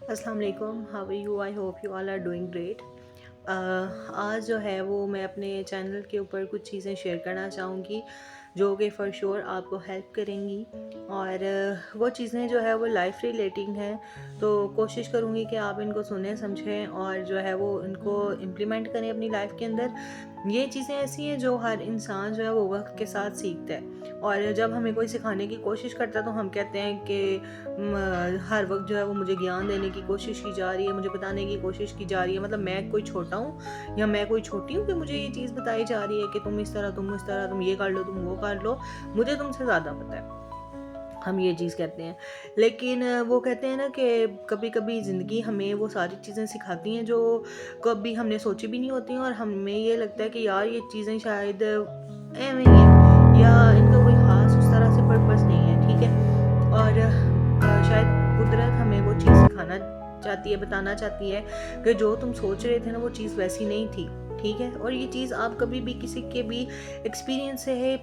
अस्सलाम वालेकुम, how are you? I hope you all are doing great. आज जो है वो मैं अपने चैनल के ऊपर कुछ चीज़ें शेयर करना चाहूँगी जो कि फ़ॉर श्योर आपको हेल्प करेंगी। और वो चीज़ें जो है वो लाइफ रिलेटिंग हैं, तो कोशिश करूँगी कि आप इनको सुने समझें और जो है वो इनको इम्प्लीमेंट करें अपनी लाइफ के अंदर। ये चीज़ें ऐसी हैं जो हर इंसान जो है वो वक्त के साथ सीखता है, और जब हमें कोई सिखाने की कोशिश करता है तो हम कहते हैं कि हर वक्त जो है वो मुझे ज्ञान देने की कोशिश की जा रही है, मुझे बताने की कोशिश की जा रही है। मतलब मैं कोई छोटा हूँ या मैं कोई छोटी हूँ कि मुझे ये चीज़ बताई जा रही है कि तुम इस तरह, तुम उस तरह, तुम ये कर लो, तुम वो कर लो, मुझे तुमसे ज़्यादा पता है। हम ये चीज़ कहते हैं। लेकिन वो कहते हैं ना कि कभी कभी ज़िंदगी हमें वो सारी चीज़ें सिखाती हैं जो कभी हमने सोची भी नहीं होती हैं, और हमें ये लगता है कि यार ये चीज़ें शायद एवं ही है या इनका कोई ख़ास उस तरह से पर्पस नहीं है, ठीक है। और शायद कुदरत हमें वो चीज़ सिखाना चाहती है, बताना चाहती है कि जो तुम सोच रहे थे ना वो चीज़ वैसी नहीं थी, ठीक है। और ये चीज़ आप कभी भी किसी के भी एक्सपीरियंस से है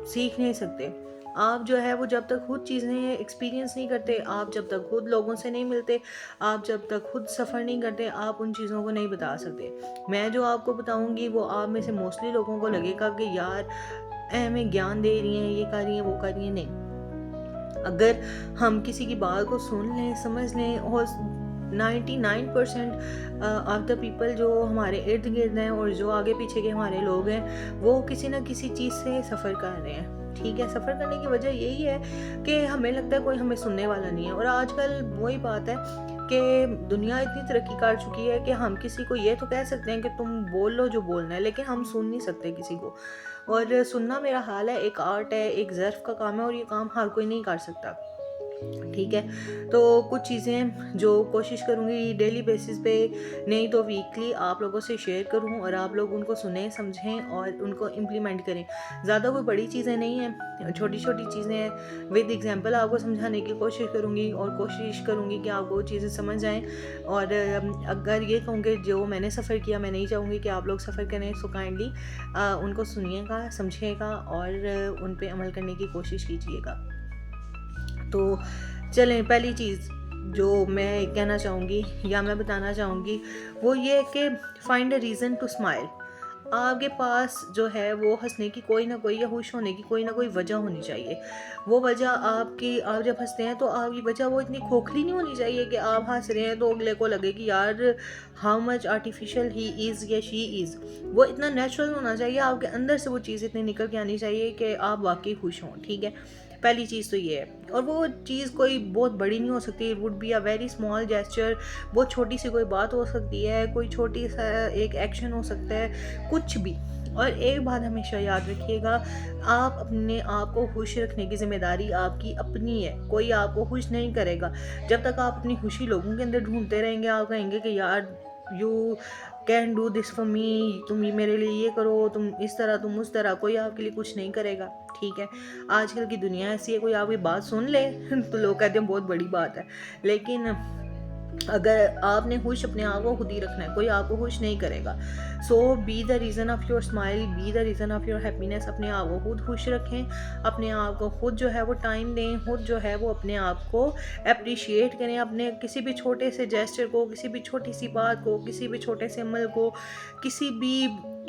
सीख नहीं सकते। आप जो है वो जब तक खुद चीज़ें एक्सपीरियंस नहीं करते, आप जब तक खुद लोगों से नहीं मिलते, आप जब तक खुद सफ़र नहीं करते, आप उन चीज़ों को नहीं बता सकते। मैं जो आपको बताऊंगी वो आप में से मोस्टली लोगों को लगेगा कि यार हमें ज्ञान दे रही हैं, ये कर रही हैं, वो कर रही हैं। नहीं, अगर हम किसी की बात को सुन लें, समझ लें, और 99% ऑफ द पीपल जो हमारे इर्द गिर्द हैं और जो आगे पीछे के हमारे लोग हैं वो किसी ना किसी चीज़ से सफ़र कर रहे हैं, ठीक है। सफ़र करने की वजह यही है कि हमें लगता है कोई हमें सुनने वाला नहीं है। और आजकल वही बात है कि दुनिया इतनी तरक्की कर चुकी है कि हम किसी को ये तो कह सकते हैं कि तुम बोल लो जो बोलना है, लेकिन हम सुन नहीं सकते किसी को। और सुनना मेरा हाल है, एक आर्ट है, एक ज़र्फ़ का काम है, और ये काम हर कोई नहीं कर सकता, ठीक है। तो कुछ चीज़ें जो कोशिश करूँगी डेली बेसिस पे, नहीं तो वीकली आप लोगों से शेयर करूँ और आप लोग उनको सुनें, समझें और उनको इम्प्लीमेंट करें। ज़्यादा कोई बड़ी चीज़ें नहीं हैं, छोटी छोटी चीज़ें हैं। विद एग्जांपल आपको समझाने की कोशिश करूँगी और कोशिश करूँगी कि आपको वो चीज़ें समझ आएँ। और अगर ये कहूँगी जो मैंने सफ़र किया, मैं नहीं चाहूँगी कि आप लोग सफ़र करें, सो काइंडली उनको सुनिएगा, समझिएगा और उन पे अमल करने की कोशिश कीजिएगा। तो चलें, पहली चीज़ जो मैं कहना चाहूँगी या मैं बताना चाहूँगी वो ये है कि find a reason to smile. आपके पास जो है वो हंसने की कोई ना कोई या खुश होने की कोई ना कोई वजह होनी चाहिए। वो वजह आपकी, आप जब हंसते हैं तो आपकी वजह वो इतनी खोखली नहीं होनी चाहिए कि आप हंस रहे हैं तो अगले को लगे कि यार how much artificial he is या शी इज़। वो इतना नेचुरल होना चाहिए, आपके अंदर से वो चीज़ इतनी निकल के आनी चाहिए कि आप वाकई खुश हों, ठीक है। पहली चीज़ तो ये है। और वो चीज़ कोई बहुत बड़ी नहीं हो सकती, it would be a very small gesture. बहुत छोटी सी कोई बात हो सकती है, कोई छोटी सा एक एक्शन हो सकता है, कुछ भी। और एक बात हमेशा याद रखिएगा, आप अपने आप को खुश रखने की ज़िम्मेदारी आपकी अपनी है, कोई आपको खुश नहीं करेगा। जब तक आप अपनी खुशी लोगों के अंदर ढूंढते रहेंगे, आप कहेंगे कि यार you can do this for me, तुम ये मेरे लिए ये करो, तुम इस तरह, तुम उस तरह, कोई आपके लिए कुछ नहीं करेगा, ठीक है। आजकल की दुनिया ऐसी है, कोई आपकी बात सुन ले तो लोग कहते हैं बहुत बड़ी बात है। लेकिन अगर आपने खुश अपने आप को खुद ही रखना है, कोई आपको खुश नहीं करेगा। So be the reason of your smile, be the reason of your happiness. अपने आप को खुद खुश रखें, अपने आप को खुद जो है वो टाइम दें, खुद जो है वो अपने आप को अप्रिशिएट करें। अपने किसी भी छोटे से जेस्चर को, किसी भी छोटी सी बात को, किसी भी छोटे से अमल को, किसी भी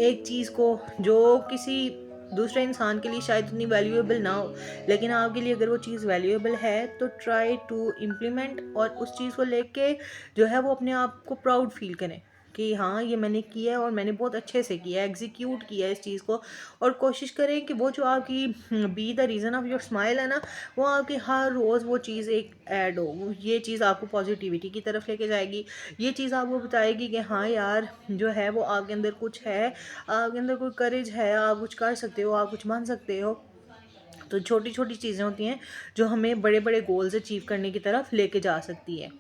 एक चीज़ को जो किसी दूसरे इंसान के लिए शायद इतनी वैल्यूएबल ना हो, लेकिन आपके लिए अगर वो चीज़ वैल्यूएबल है तो ट्राई टू इम्प्लीमेंट, और उस चीज़ को लेके जो है वो अपने आप को प्राउड फील करें कि हाँ ये मैंने किया है और मैंने बहुत अच्छे से किया है, एग्जीक्यूट किया है इस चीज़ को। और कोशिश करें कि वो जो आपकी B the reason of your smile है ना, वो आपकी हर रोज़ वो चीज़ एक ऐड हो, ये चीज़ आपको पॉजिटिविटी की तरफ लेके जाएगी। ये चीज़ आपको बताएगी कि हाँ यार जो है वो आपके अंदर कुछ है, आपके अंदर कोई करेज है, आप कुछ कर सकते हो, आप कुछ बन सकते हो। तो छोटी छोटी चीज़ें होती हैं जो हमें बड़े बड़े गोल्स अचीव करने की तरफ लेके जा सकती है।